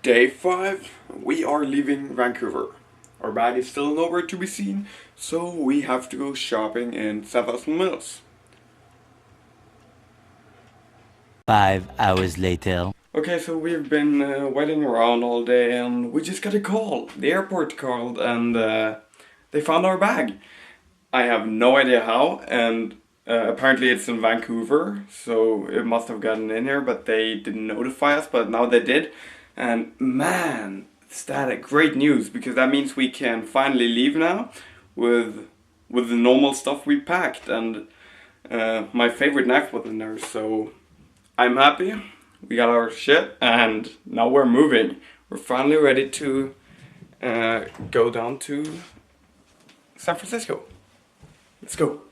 Day 5, we are leaving Vancouver. Our bag is still nowhere to be seen, so we have to go shopping in 7,000 Mills. 5 hours later. Okay, so we've been waiting around all day and we just got a call. The airport called and they found our bag. I have no idea how, and apparently it's in Vancouver, so it must have gotten in here, but they didn't notify us, but now they did. And man, is that great news, because that means we can finally leave now with the normal stuff we packed, and my favorite knife was in there, so I'm happy. We got our shit, and now we're moving. We're finally ready to go down to San Francisco. Let's go.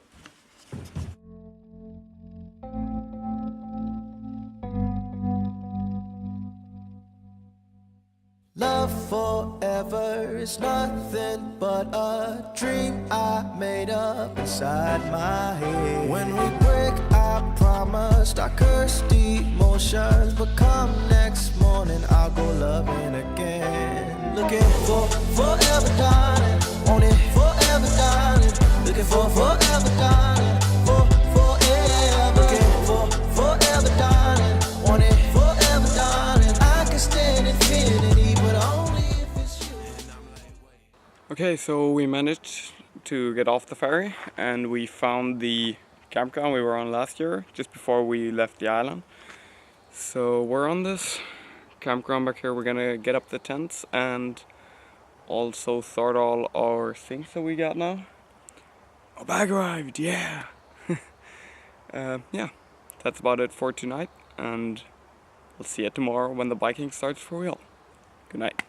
Love forever is nothing but a dream I made up inside my head. When we break, I promised I cursed emotions, but come next morning I'll go loving again. Looking for forever, darling. Want it forever, darling. Looking for forever, darling. Forever. Looking for forever, darling. Want it forever, darling. I can stand infinity, but only if it's you. Okay, so we managed to get off the ferry and we found the campground we were on last year, just before we left the island. So we're on this campground back here. We're gonna get up the tents and also sort all our things that we got now. Our bag arrived, yeah! Yeah, that's about it for tonight, and we'll see you tomorrow when the biking starts for real. Good night.